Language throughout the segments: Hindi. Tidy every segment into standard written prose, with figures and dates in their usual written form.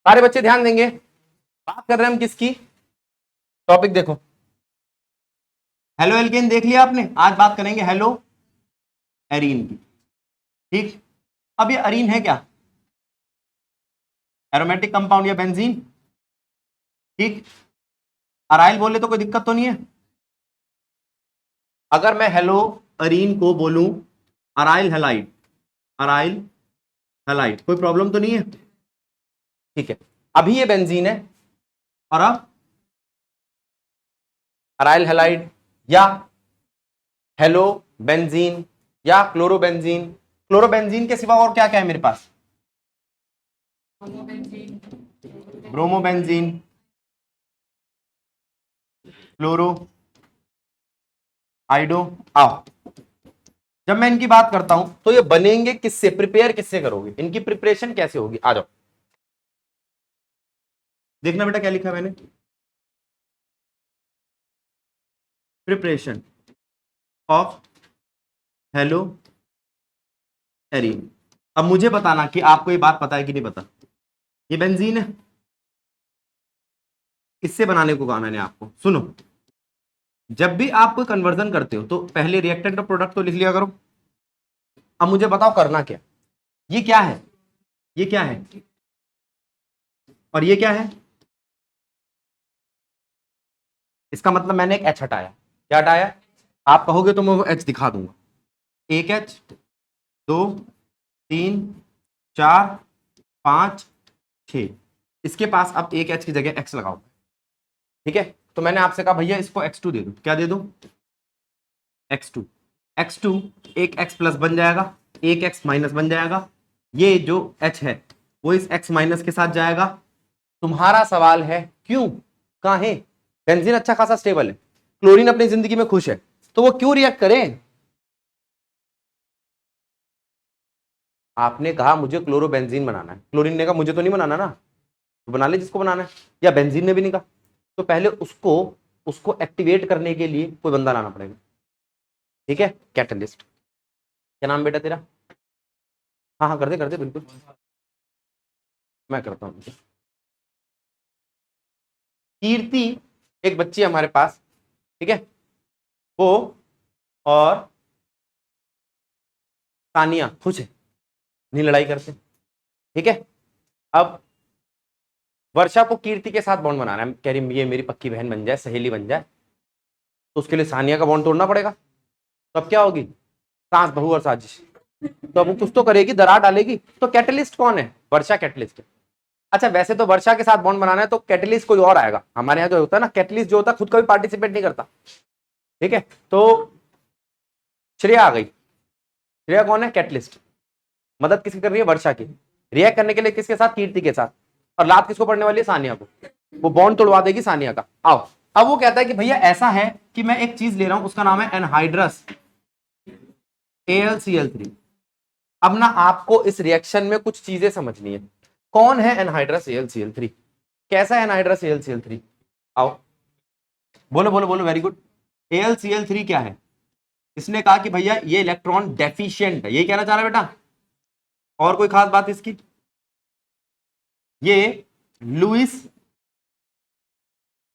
सारे बच्चे ध्यान देंगे, बात कर रहे हैं हम किसकी, टॉपिक देखो, हेलो एल्केन देख लिया आपने, आज बात करेंगे हेलो एरीन की। ठीक, अब ये अरीन है क्या, एरोमेटिक कंपाउंड या बेंजीन। ठीक, अराइल बोले तो कोई दिक्कत तो नहीं है। अगर मैं हेलो अरीन को बोलूं अराइल हैलाइड, अराइल हैलाइड, कोई प्रॉब्लम तो नहीं है। ठीक है, अभी ये बेंजीन है और अब अराइल हैलाइड या हेलो बेंजीन या क्लोरोबेंजीन। क्लोरोबेंजीन के सिवा और क्या क्या है मेरे पास, ब्रोमोबेंजीन, क्लोरो आइडो। आओ, जब मैं इनकी बात करता हूं तो ये बनेंगे किससे, प्रिपेयर किससे करोगे, इनकी प्रिपरेशन कैसे होगी, आ जाओ देखना बेटा क्या लिखा है मैंने, प्रिपरेशन ऑफ हेलो एरीन। अब मुझे बताना कि आपको ये बात पता है कि नहीं पता। ये बेंजीन है, इससे बनाने को कहा मैंने आपको, सुनो, जब भी आप कोई कन्वर्जन करते हो तो पहले रिएक्टेंट और प्रोडक्ट तो लिख लिया करो। अब मुझे बताओ करना क्या, ये क्या है, ये क्या है और ये क्या है, इसका मतलब मैंने एक एच हटाया, क्या हटाया, आप कहोगे तो मैं वो एच दिखा दूंगा, एक एच, 2, 3, 4, 5, 6, इसके पास अब एक एच की जगह एक्स लगाओ। ठीक है, तो मैंने आपसे कहा भैया इसको x2 दे दो, क्या दे दो, x2, x2 एक x प्लस बन जाएगा, एक x माइनस बन जाएगा, ये जो h है वो इस x माइनस के साथ जाएगा। तुम्हारा सवाल है क्यों, कहां है, बेंजीन अच्छा खासा स्टेबल है, क्लोरीन अपनी जिंदगी में खुश है, तो वो क्यों रिएक्ट करें। आपने कहा मुझे क्लोरोबेंजीन बनाना है, क्लोरीन ने कहा मुझे तो नहीं बनाना ना, तो बना ले जिसको बनाना है, या बेंजीन ने भी नहीं कहा, तो पहले उसको उसको एक्टिवेट करने के लिए कोई बंदा लाना पड़ेगा। ठीक है, कैटलिस्ट, क्या नाम बेटा तेरा, हाँ हाँ कर दे बिल्कुल, मैं करता हूँ। कीर्ति एक बच्ची है हमारे पास, ठीक है, वो और तानिया खुश है, नहीं लड़ाई करते। ठीक है, अब वर्षा को कीर्ति के साथ बॉन्ड बनाना है, कह रही ये मेरी पक्की बहन बन जाए, सहेली बन जाए, तो उसके लिए सानिया का बॉन्ड तोड़ना पड़ेगा। तो अब क्या होगी, सास बहू और साजिश, तो अब कुछ तो करेगी, दरार डालेगी, तो कैटलिस्ट कौन है, वर्षा कैटलिस्ट है। अच्छा वैसे तो वर्षा के साथ बॉन्ड बनाना है तो कैटलिस्ट कोई और आएगा, हमारे यहाँ जो होता है ना कैटलिस्ट जो होता है खुद कभी पार्टिसिपेट नहीं करता। ठीक है, तो श्रेया आ गई, श्रेया कौन है, कैटलिस्ट, मदद किसकी कर रही है, वर्षा की, रिएक्ट करने के लिए किसके साथ, कीर्ति के साथ, और लात किसको पड़ने वाली है, सानिया को, वो बॉन्ड तोड़वा देगी सानिया का। आओ, अब वो कहता है कि भैया ऐसा है कि मैं एक चीज ले रहा हूं उसका नाम है एनहाइड्रस AlCl3। अब ना आपको इस रिएक्शन में कुछ चीजें समझनी है, कौन है एनहाइड्रस AlCl3, कैसा है एनहाइड्रस AlCl3, आओ बोलो बोलो बोलो, वेरी गुड। AlCl3 क्या है, इसने कहा कि भैया ये इलेक्ट्रॉन डेफिशिएंट है, ये कहना चाह रहा है बेटा, और कोई खास बात इसकी, ये लुईस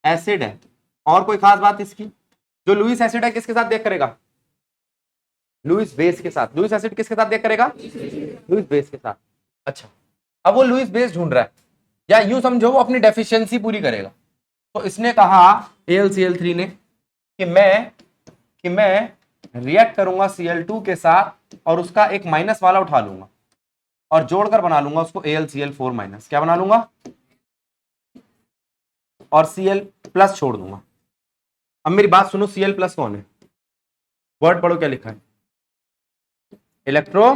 एसिड है, और कोई खास बात इसकी, जो लुईस एसिड है किसके साथ देख करेगा, लुईस बेस के साथ, लुईस एसिड किसके साथ देख करेगा, लुईस बेस के साथ। अच्छा, अब वो लुईस बेस ढूंढ रहा है, या यूं समझो वो अपनी डेफिशिएंसी पूरी करेगा, तो इसने कहा AlCl3 ने कि मैं रिएक्ट करूंगा Cl2 के साथ और उसका एक माइनस वाला उठा लूंगा और जोड़कर बना लूंगा उसको AlCl4 माइनस, क्या बना लूंगा, और Cl प्लस छोड़ दूंगा। अब मेरी बात सुनो, Cl प्लस कौन है, वर्ड पढ़ो क्या लिखा है, इलेक्ट्रो,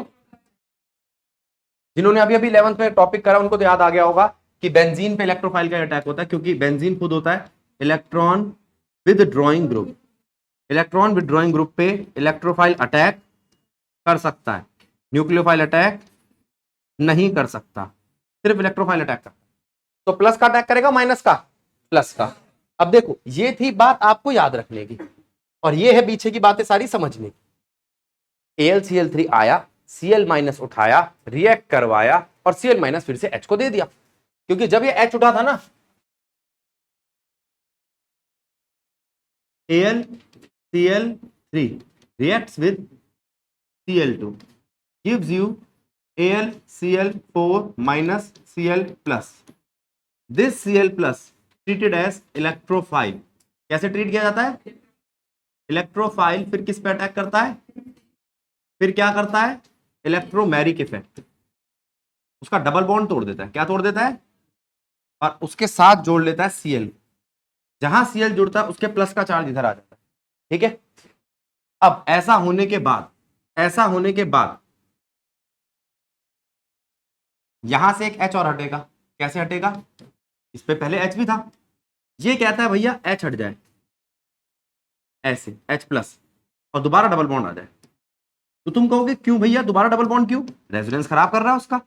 जिन्होंने अभी 11th में टॉपिक करा उनको तो याद आ गया होगा कि बेंजीन पे इलेक्ट्रोफाइल का अटैक होता है, क्योंकि बेंजीन खुद होता है electron withdrawing group, electron withdrawing group पे इलेक्ट्रोफाइल अटैक कर सकता है, न्यूक्लियोफाइल अटैक नहीं कर सकता, सिर्फ इलेक्ट्रोफाइल अटैक करता है। तो प्लस का अटैक करेगा, माइनस का, प्लस का। अब देखो ये थी बात आपको याद रखने की, और ये है पीछे की बातें सारी समझने की। AlCl3 आया, Cl माइनस उठाया, रिएक्ट करवाया और Cl माइनस फिर से H को दे दिया। क्योंकि जब ये H उठा था ना, AlCl3 reacts with Cl2 gives you AlCl4 minus Cl plus. This Cl plus treated as electrophile. कैसे ट्रीट किया जाता है? इलेक्ट्रोफाइल फिर किस पे अटैक करता है? फिर क्या करता है? इलेक्ट्रोमेरिक इफेक्ट, उसका डबल बॉन्ड तोड़ देता है। क्या तोड़ देता है? और उसके साथ जोड़ लेता है Cl। जहां Cl जुड़ता है उसके प्लस का चार्ज इधर आ जाता है। ठीक है, अब ऐसा होने के बाद यहां से एक H और हटेगा। कैसे हटेगा? इस पे पहले H भी था, ये कहता है भैया H हट जाए, ऐसे H प्लस, और दोबारा डबल बॉन्ड आ जाए। तो तुम कहोगे क्यों भैया दोबारा डबल बॉन्ड क्यों? रेजोनेंस खराब कर रहा है उसका।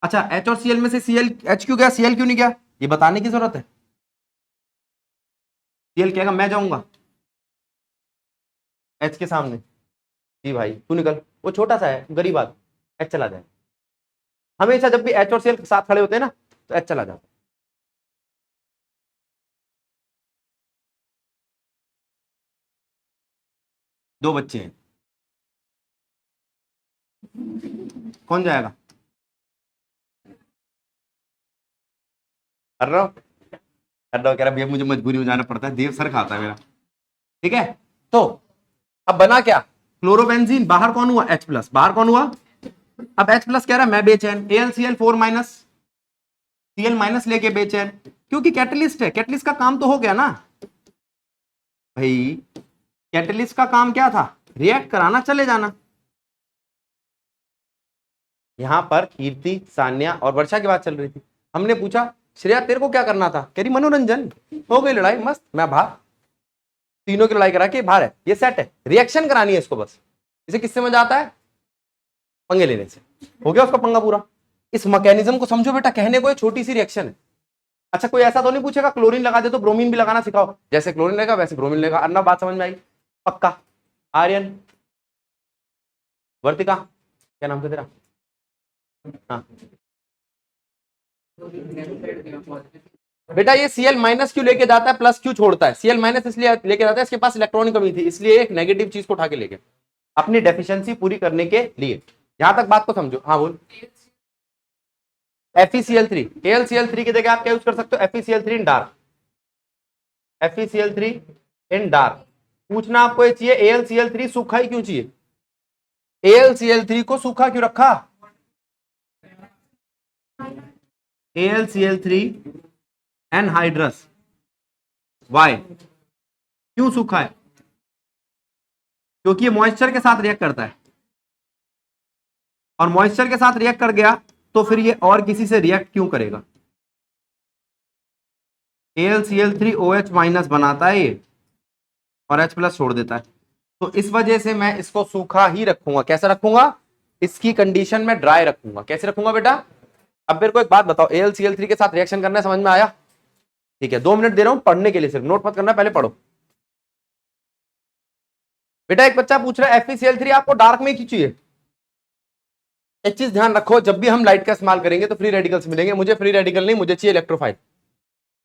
अच्छा, H और Cl में से H क्यों गया, Cl क्यों नहीं गया? ये बताने की जरूरत है। Cl कहेगा मैं जाऊंगा H के सामने, जी भाई तू निकल, वो छोटा सा है, गरीब आदमी, H चला जाए। हमेशा जब भी H और Cl साथ खड़े होते हैं ना, तो H चला जाता है। दो बच्चे हैं, कौन जाएगा? कर रहा हूं, कह रहा भैया मुझे मजबूरी में जाना पड़ता है, देव सर खाता है मेरा। ठीक है, तो अब बना क्या? क्लोरोबेंजीन, बाहर कौन हुआ? H प्लस, बाहर कौन हुआ? अब H प्लस कह रहा है मैं बेचैन, AlCl4 माइनस Cl माइनस लेके बेचैन, क्योंकि कैटलिस्ट है। कैटलिस्ट का काम तो हो गया ना भाई, कैटलिस्ट का काम क्या था? रिएक्ट कराना, चले जाना। यहां पर कीर्ति, सान्या और वर्षा की बात चल रही थी। हमने पूछा श्रेया तेरे को क्या करना था? कह रही मनोरंजन, हो गई लड़ाई मस्त, मैं बाहर, तीनों की लड़ाई करा के बाहर है, ये सेट है, रिएक्शन करानी है इसको बस। इसे किससे मजा आता है? पंगे लेने से। हो गया उसका पंगा पूरा। इस मैकेनिज्म को समझो बेटा, कहने को ये छोटी सी रिएक्शन है। अच्छा, कोई ऐसा तो नहीं पूछेगा क्लोरीन लगा दे तो ब्रोमीन भी लगाना सिखाओ, जैसे क्लोरीन लेगा वैसे ब्रोमीन लेगा। अन्ना बात समझ में आई? पक्का? आर्यन, वर्तिका, क्या नाम था तेरा? हाँ बेटा, ये Cl माइनस क्यों लेके जाता है, प्लस क्यों छोड़ता है? Cl माइनस इसलिए लेके जाता है, इसके पास इलेक्ट्रॉन कमी थी, इसलिए एक नेगेटिव चीज को उठा के लेके, अपनी डेफिशिएंसी पूरी करने के लिए। यहां तक बात को समझो। हाँ बोल। FeCl3, AlCl3 की जगह आप क्या यूज कर सकते हो? FeCl3 इन डार्क, FeCl3 इन डार्क। पूछना आपको ये चाहिए AlCl3 सूखा ही क्यों चाहिए? AlCl3 को सूखा क्यों रखा? AlCl3 एनहाइड्रस, वाई, क्यों सूखा है? क्योंकि ये मॉइस्चर के साथ रिएक्ट करता है, और मॉइस्चर के साथ रिएक्ट कर गया तो फिर ये और किसी से रिएक्ट क्यों करेगा? AlCl3OH माइनस बनाता है ये, और H प्लस छोड़ देता है। तो इस वजह से मैं इसको सूखा ही रखूंगा। कैसे रखूंगा? इसकी कंडीशन में ड्राई रखूंगा। कैसे रखूंगा बेटा? अब मेरे को एक बात बताओ, AlCl3 के साथ रिएक्शन करना है, समझ में आया? ठीक है, 2 मिनट दे रहा हूं पढ़ने के लिए, सिर्फ नोट मत करना, पहले पढ़ो। बेटा एक बच्चा पूछ रहा है FeCl3 आपको डार्क में क्यों चाहिए? एक चीज ध्यान रखो, जब भी हम लाइट का इस्तेमाल करेंगे तो फ्री रेडिकल्स मिलेंगे। मुझे फ्री रेडिकल नहीं, मुझे चाहिए इलेक्ट्रोफाइल।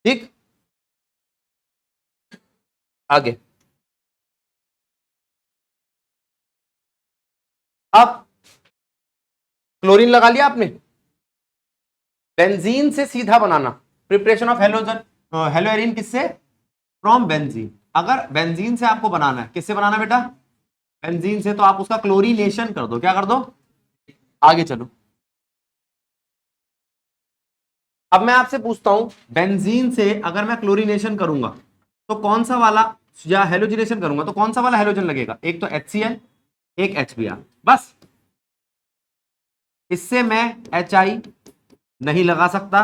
ठीक, आगे। अब क्लोरीन लगा लिया आपने, बेंजीन से सीधा बनाना, प्रिपरेशन ऑफ हेलोजन, हेलोएरिन किससे? From benzene. अगर बेंजीन से आपको बनाना है, किससे बनाना बेटा? बेंजीन से, तो आप उसका क्लोरीनेशन कर दो। क्या कर दो? आगे चलो। अब मैं आपसे पूछता हूं, बेंजीन से अगर मैं क्लोरीनेशन करूंगा तो कौन सा वाला, या हेलोजिनेशन करूंगा तो कौन सा वाला हेलोजन लगेगा? एक तो HCl, एक HBr, बस। इससे मैं HI नहीं लगा सकता,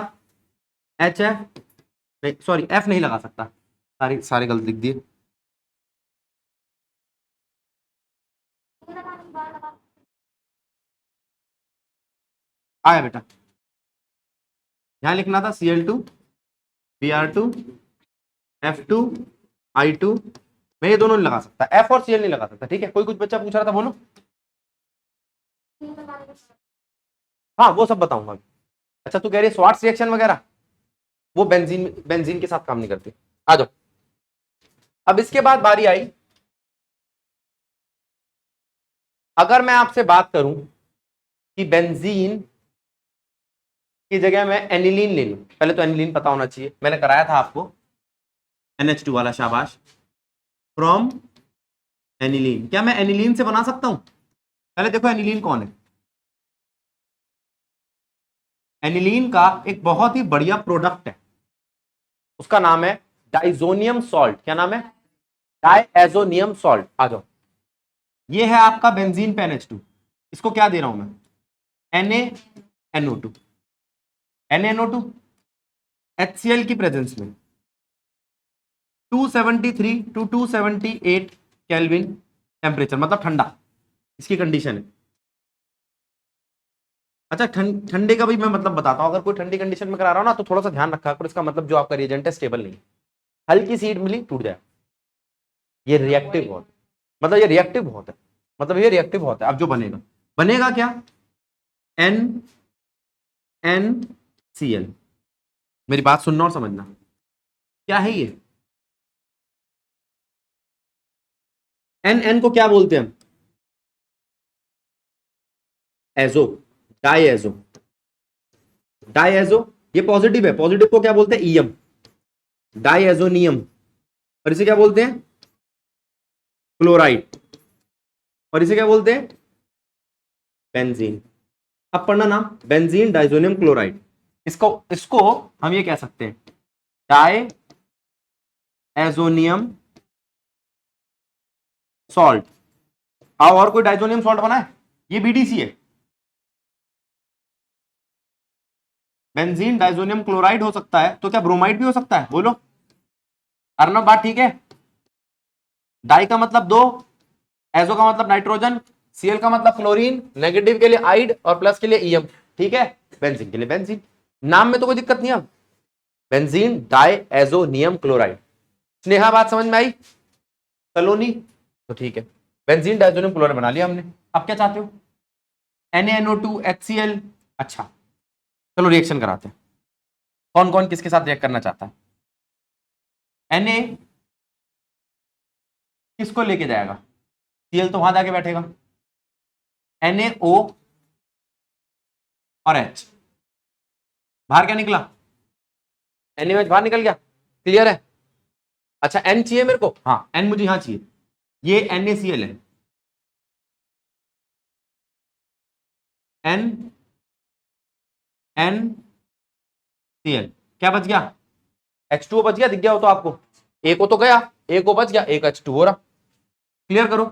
HF सॉरी F नहीं लगा सकता, सारे सारे गलत लिख दिए। आया बेटा? यहां लिखना था Cl2, Br2, F2, I2। मैं ये दोनों नहीं लगा सकता, F और Cl नहीं लगा सकता। ठीक है, कोई कुछ बच्चा पूछ रहा था, बोलो। हाँ वो सब बताऊंगा। अच्छा, तू कह रही है स्वार्ट्स रिएक्शन वगैरह, वो बेंजीन बेंजीन के साथ काम नहीं करती। आ जाओ। अब इसके बाद बारी आई, अगर मैं आपसे बात करूं कि बेंजीन की जगह मैं एनिलीन ले लूं, पहले तो एनिलीन पता होना चाहिए, मैंने कराया था आपको NH2 वाला, शाबाश। फ्रॉम एनिलीन, क्या मैं एनिलीन से बना सकता हूं? पहले देखो एनिलीन कौन है। एनिलीन का एक बहुत ही बढ़िया प्रोडक्ट है, उसका नाम है डाइजोनियम सॉल्ट। क्या नाम है? Diazonium salt. आ जाओ, ये है आपका बेंजीन पे NH2। इसको क्या दे रहा हूं मैं? NaNO2। NaNO2 HCl की प्रेजेंस में 273 टू 278 केल्विन टेम्परेचर, मतलब ठंडा इसकी कंडीशन है। अच्छा, ठंडे का भी मैं मतलब बताता हूं। अगर कोई ठंडी कंडीशन में करा रहा हो ना तो थोड़ा सा ध्यान रखा करो, इसका मतलब जो आपका रिएजेंट है स्टेबल नहीं, हल्की सी हीट मिली टूट जाए। ये रिएक्टिव बहुत, मतलब ये रिएक्टिव बहुत है, मतलब ये रिएक्टिव बहुत है। अब जो बनेगा, बनेगा क्या? NNCl। मेरी बात सुनना और समझना, क्या है ये? NN को क्या बोलते हैं? एजो, डाइएजो। डाइएजो ये पॉजिटिव है, पॉजिटिव को क्या बोलते हैं? EM, diazonium. और इसे क्या बोलते हैं? क्लोराइड। और इसे क्या बोलते हैं? बेंजीन। अब पढ़ना नाम, बेंजीन डाइजोनियम क्लोराइड। इसको इसको हम ये कह सकते हैं डाई एजोनियम सॉल्ट। आओ, और कोई डाइजोनियम सॉल्ट बना है? ये BDC है। बेंजीन डाइजोनियम क्लोराइड हो सकता है, तो क्या ब्रोमाइड भी हो सकता है? बोलो अर्नब, बात ठीक है? डाई का मतलब दो, एजो का मतलब नाइट्रोजन, Cl का मतलब क्लोरीन, नेगेटिव के लिए आइड और प्लस के लिए ईएम। ठीक है, बेंजीन के लिए बेंजीन। नाम में तो कोई दिक्कत नहीं है। Benzene diazonium chloride. स्नेहा बात समझ में आई? कलोनी तो ठीक है, बेंजीन डाइजोनियम क्लोराइड बना लिया हमने। अब क्या चाहते हो? NaNO2 HCl। अच्छा, चलो रिएक्शन कराते हैं। कौन कौन किसके साथ रिएक्ट करना चाहता है? Na किसको लेके जाएगा? Cl तो वहां जाके बैठेगा। NaO और H बाहर क्या निकला? NaOH बाहर निकल गया। क्लियर है? अच्छा, N चाहिए मेरे को, हाँ N मुझे यहां चाहिए, ये NaCl है। NNCl क्या बच गया? H2O बच गया, दिख गया हो तो आपको? एक हो तो गया, एक हो बच गया, एक H2 हो रहा। क्लियर करो,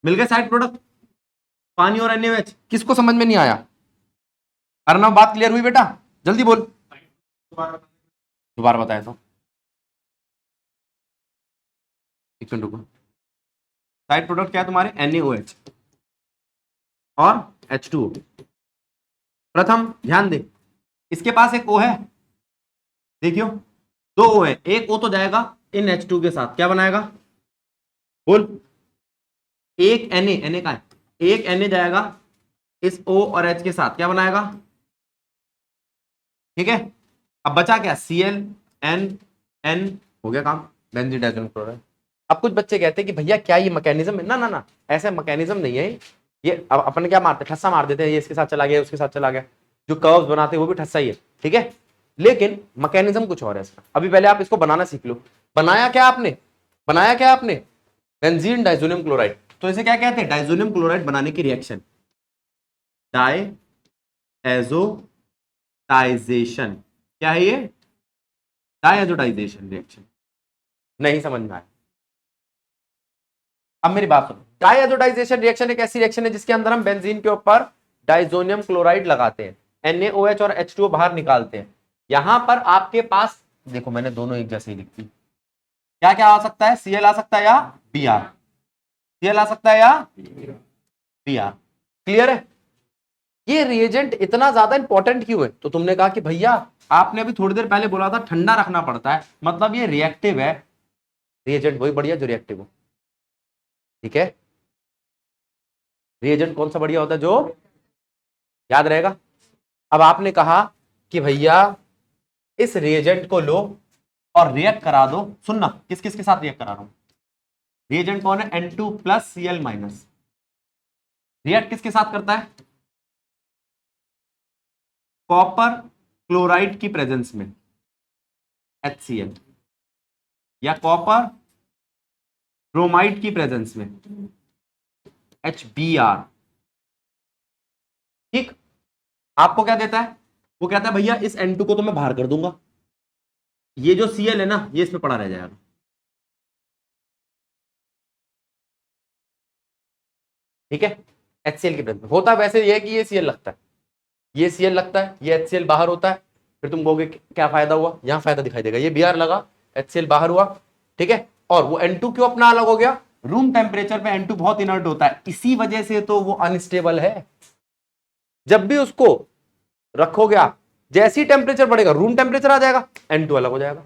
मिल गए साइड प्रोडक्ट। पानी और NaOH। किसको समझ में नहीं आया? अर्नव बात क्लियर हुई बेटा? जल्दी बोल, दोबारा बताया तो। एक मिनट रुको, साइड प्रोडक्ट क्या है तुम्हारे? NaOH और H2O। प्रथम ध्यान दे, इसके पास एक O है, देखियो दो O है, एक O तो जाएगा इन H2 के साथ, क्या बनाएगा? बोल। एक Na का है, एक Na जाएगा इस O और H के साथ, क्या बनाएगा? ठीक है, अब बचा क्या? Cl N N, हो गया काम, बेंजीन डाइजोनियम क्लोराइड। अब कुछ बच्चे कहते हैं कि भैया क्या ये मैकेनिज्म है? ना ना ना, ऐसा मैकेनिज्म नहीं है ये। अब अपन क्या मारते, ठस्सा मार देते हैं, ये इसके साथ चला गया, उसके साथ चला गया। जो कर्व्स बनाते हैं वो भी ठस्सा ही है, ठीक है, लेकिन मैकेनिज्म कुछ और है इसका। अभी पहले आप इसको बनाना सीख लो। बनाया क्या आपने? बनाया क्या आपने? Benzene diazonium chloride. तो इसे क्या कहते हैं? डाइजोनियम क्लोराइड बनाने की रिएक्शन, डाइएजोटाइजेशन। क्या है ये? Diazotisation reaction. नहीं समझ में आया? अब मेरी बात सुनो, डाइएजोटाइजेशन रिएक्शन एक ऐसी रिएक्शन है जिसके अंदर हम बेंजीन के ऊपर डाइजोनियम क्लोराइड लगाते हैं, NaOH और H2O बाहर निकालते हैं। यहां पर आपके पास देखो, मैंने दोनों एक जैसे ही लिखती, क्या क्या आ सकता है? Cl आ सकता है या Br, Cl आ सकता है या Br। क्लियर है? ये रिएजेंट इतना ज्यादा इंपॉर्टेंट क्यों है? तो तुमने कहा कि भैया आपने अभी थोड़ी देर पहले बोला था ठंडा रखना पड़ता है, मतलब ये रिएक्टिव है। रिएजेंट वही बढ़िया जो रिएक्टिव हो, ठीक है। रिएजेंट कौन सा बढ़िया होता है? जो याद रहेगा। अब आपने कहा कि भैया इस रिएजेंट को लो और रिएक्ट करा दो। सुनना, किस किस के साथ रिएक्ट करा रहा हूं। रिएजेंट कौन है? N2 plus Cl minus. React किसके साथ करता है? कॉपर क्लोराइड की प्रेजेंस में HCl, या कॉपर ब्रोमाइड की प्रेजेंस में HBr। ठीक, आपको क्या देता है? वो कहता है भैया इस N2 को तो मैं बाहर कर दूंगा, ये जो Cl है ना ये इसमें पड़ा रह जाएगा। ठीक है, HCl की प्रेजेंस में होता है। वैसे ये है कि ये Cl लगता है, ये Cl लगता है, ये HCl बाहर होता है। फिर तुम कहोगे क्या फायदा हुआ? यहां फायदा दिखाई देगा, ये Br लगा, HCl बाहर हुआ। ठीक है, और वो N2 क्यों अपना अलग हो गया? रूम टेम्परेचर पे N2 बहुत इनर्ट होता है, इसी वजह से तो वो अनस्टेबल है। जब भी उसको रखोगे आप, जैसी टेम्परेचर बढ़ेगा रूम टेम्परेचर आ जाएगा, N2 अलग हो जाएगा।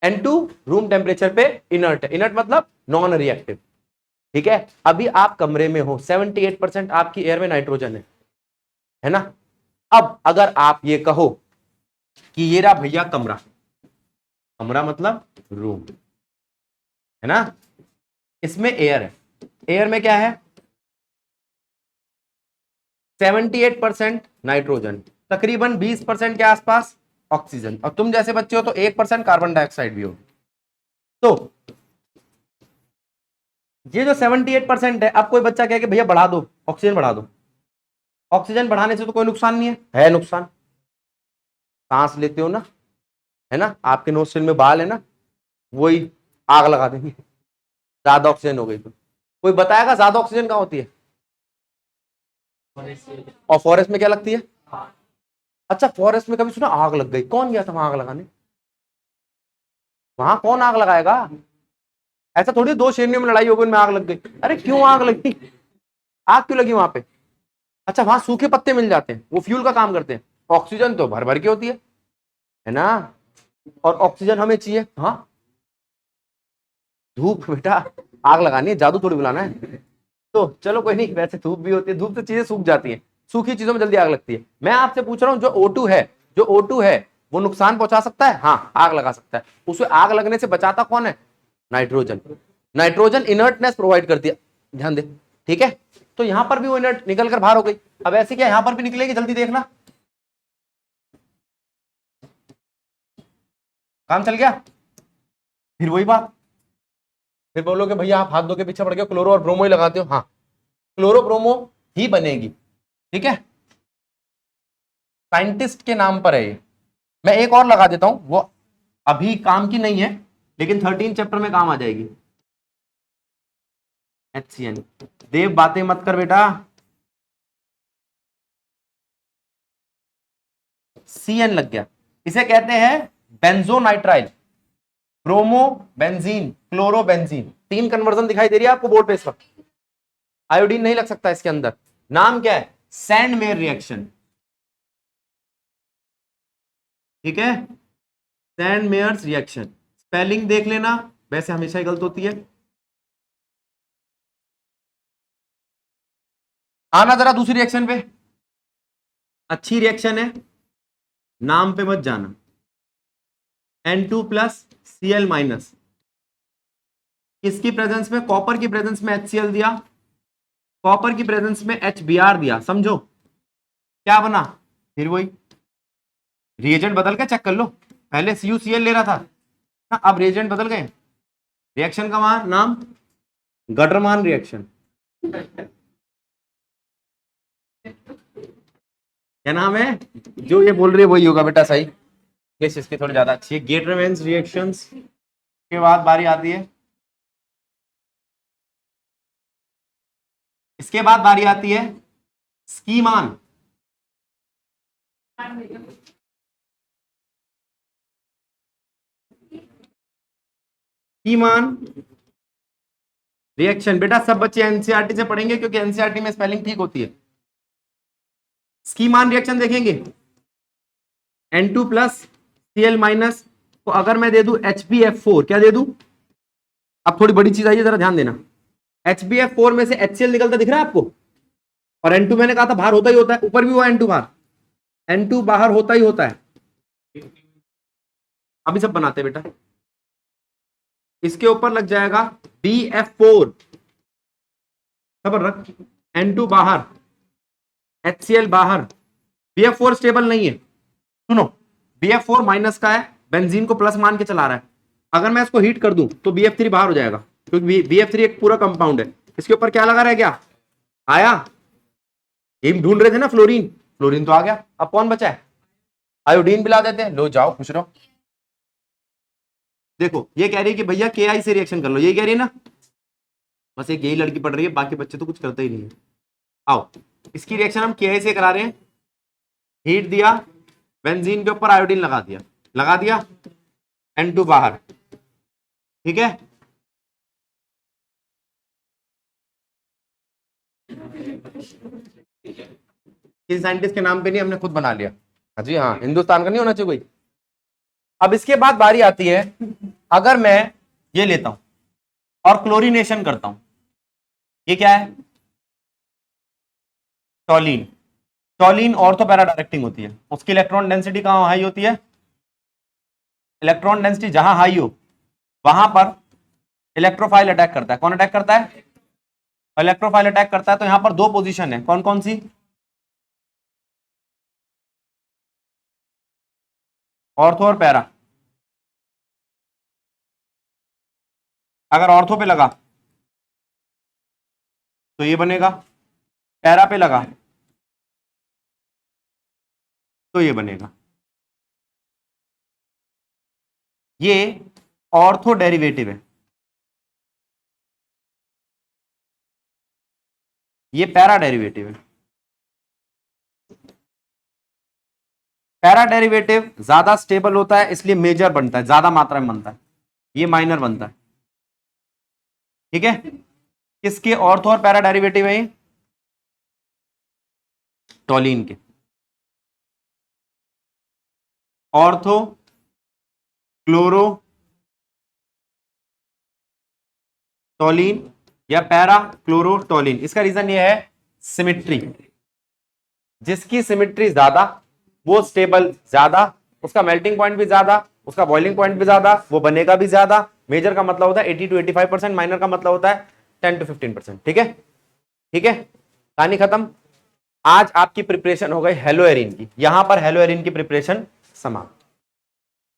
N2 रूम टेम्परेचर पे इनर्ट है, इनर्ट मतलब नॉन रिएक्टिव। ठीक है, अभी आप कमरे में हो, 78% आपकी एयर में नाइट्रोजन है ना। अब अगर आप ये कहो कि ये रहा भैया कमरा, कमरा मतलब रूम है ना, इसमें एयर है, एयर में क्या है? 78% नाइट्रोजन, तकरीबन 20% के आसपास ऑक्सीजन, और तुम जैसे बच्चे हो तो 1% कार्बन डाइऑक्साइड भी हो। तो ये जो 78% है, अब कोई बच्चा कहे कि भैया बढ़ा दो, ऑक्सीजन बढ़ा दो। ऑक्सीजन बढ़ाने से तो कोई नुकसान नहीं है नुकसान। सांस लेते हो ना, है ना, आपके नोस्ट्रिल में बाल है ना, वही आग लगा देंगे ज्यादा ऑक्सीजन हो गई तो। कोई बताएगा ज्यादा ऑक्सीजन कहां होती है? और फॉरेस्ट में क्या लगती है? अच्छा, फॉरेस्ट में कभी सुना आग लग गई? कौन गया था वहां आग लगाने? वहां कौन आग लगाएगा? ऐसा थोड़ी दो शेरनियों में लड़ाई हो गई, उनमें आग लग गई। अरे क्यों आग लगी? आग क्यों लगी वहां पे? अच्छा, वहां सूखे पत्ते मिल जाते हैं, वो फ्यूल का काम करते हैं। ऑक्सीजन तो भर भर के होती है ना, और ऑक्सीजन हमें चाहिए। हाँ, धूप बेटा, आग लगानी है, जादू थोड़ी बुलाना है। तो चलो कोई नहीं, वैसे धूप भी होती है, धूप से चीजें सूख जाती हैं, सूखी चीजों में जल्दी आग लगती है। मैं आपसे पूछ रहा हूं, जो O2 है, जो O2 है वो नुकसान पहुंचा सकता है? हाँ, आग लगा सकता है। उसे आग लगने से बचाता कौन है? नाइट्रोजन। नाइट्रोजन इनर्टनेस प्रोवाइड करती है, ध्यान दे। ठीक है, तो यहां पर भी वो इनर्ट निकल कर बाहर हो गई। अब ऐसे क्या यहां पर भी निकलेगी? जल्दी देखना, काम चल गया। फिर वही बात, फिर बोलोगे भैया आप हाथ धो के पीछे पड़ गए, क्लोरो और ब्रोमो ही लगाते हो। हाँ, क्लोरो ब्रोमो ही बनेगी। ठीक है, साइंटिस्ट के नाम पर है ये। मैं एक और लगा देता हूं, वो अभी काम की नहीं है, लेकिन 13 चैप्टर में काम आ जाएगी। HCN। देव बातें मत कर बेटा, CN लग गया। इसे कहते हैं benzonitrile, bromobenzene, chlorobenzene. 3 conversion दिखाई दे रही है आपको बोर्ड पे इस वक्त। आयोडीन नहीं लग सकता इसके अंदर। नाम क्या है? Sandmeyer reaction. ठीक है, सैंडमेयर्स रिएक्शन। स्पेलिंग देख लेना, वैसे हमेशा ही गलत होती है। आना जरा दूसरी रिएक्शन पे, अच्छी रिएक्शन है, नाम पे मत जाना। N2 प्लस Cl माइनस, किसकी प्रेजेंस में? कॉपर की प्रेजेंस में HCl दिया, कॉपर की प्रेजेंस में HBr दिया। समझो क्या बना? फिर वही रिएजेंट बदल के चेक कर लो, पहले CuCl ले रहा था ना, अब रिएजेंट बदल गए। रिएक्शन का नाम गडरमान रिएक्शन। क्या नाम है? जो ये बोल रही है वही होगा बेटा, सही। केस इसके थोड़ी ज्यादा अच्छी है। गेटरमैन्स रिएक्शंस के बाद बारी आती है, इसके बाद बारी आती है स्कीमान। स्कीमान रिएक्शन बेटा सब बच्चे एनसीईआरटी से पढ़ेंगे, क्योंकि एनसीईआरटी में स्पेलिंग ठीक होती है। स्कीमान रिएक्शन देखेंगे, N2 प्लस Cl माइनस को अगर मैं दे दूं HbF4, क्या दे दूं? अब थोड़ी बड़ी चीज आई है, जरा ध्यान देना। HbF4 में से HCl निकलता दिख रहा है आपको, और N2 मैंने कहा था बाहर होता ही होता है, ऊपर भी हुआ N2 बाहर, N2 बाहर होता ही होता है। अभी सब बनाते बेटा। इसके ऊपर लग जाएगा BF4, खबर रख, N2 बाहर, HCl बाहर। BF4 स्टेबल नहीं है, सुनो, BF4 माइनस का है, बेंजीन को प्लस मान के चला रहा है। अगर मैं इसको हीट कर दूं तो BF3 बाहर हो जाएगा, क्योंकि BF3 एक पूरा कंपाउंड है। इसके ऊपर क्या लगा रह गया, आया, ये ढूंढ रहे थे ना फ्लोरीन, फ्लोरीन तो आ गया। अब कौन बचा है, आयोडीन पिला देते हैं, लो जाओ खुश रहो। देखो ये कह रही है कि भैया KI से रिएक्शन कर लो, यही कह रही है ना, बस एक यही लड़की पढ़ रही है, बाकी बच्चे तो कुछ करते ही नहीं है। आओ इसकी रिएक्शन हम KI से करा रहे हैं। हीट दिया, बेंजीन के ऊपर आयोडीन लगा दिया, लगा दिया, N2 बाहर, ठीक है। किसी साइंटिस्ट के नाम पे नहीं, हमने खुद बना लिया। हाँ जी हाँ, हिंदुस्तान का नहीं होना चाहिए कोई। अब इसके बाद बारी आती है, अगर मैं ये लेता हूं और क्लोरीनेशन करता हूं, ये क्या है, टॉलिन। टॉलिन ऑर्थो पैरा डायरेक्टिंग होती है, उसकी इलेक्ट्रॉन डेंसिटी कहां हाई होती है, इलेक्ट्रॉन डेंसिटी जहां हाई हो वहां पर इलेक्ट्रोफाइल अटैक करता है। कौन अटैक करता है, इलेक्ट्रोफाइल अटैक करता है। तो यहां पर दो पोजीशन है, कौन कौन सी, ऑर्थो और पैरा। अगर ऑर्थो पे लगा तो ये बनेगा, पैरा पे लगा तो ये बनेगा। ये ऑर्थो डेरिवेटिव है, ये पैरा डेरिवेटिव है। पैरा डेरिवेटिव ज्यादा स्टेबल होता है, इसलिए मेजर बनता है, ज्यादा मात्रा में बनता है, ये माइनर बनता है, ठीक है। किसके, ऑर्थो और पैरा डेरिवेटिव है, टॉलिन के। ऑर्थो क्लोरो टॉलिन या पैरा क्लोरो टॉलिन। इसका रीजन ये है सिमेट्री, जिसकी सिमेट्री ज्यादा वो स्टेबल ज्यादा, उसका मेल्टिंग पॉइंट भी ज्यादा, उसका बॉइलिंग पॉइंट भी ज्यादा, वो बनेगा भी ज्यादा। मेजर का मतलब होता है 80 to 85%, माइनर का मतलब होता है 10 to 15%, ठीक है। ठीक है, कहानी खत्म। आज आपकी प्रिपरेशन हो गई हेलोएरिन की, यहां पर हेलोएरिन की प्रिपरेशन समाप्त।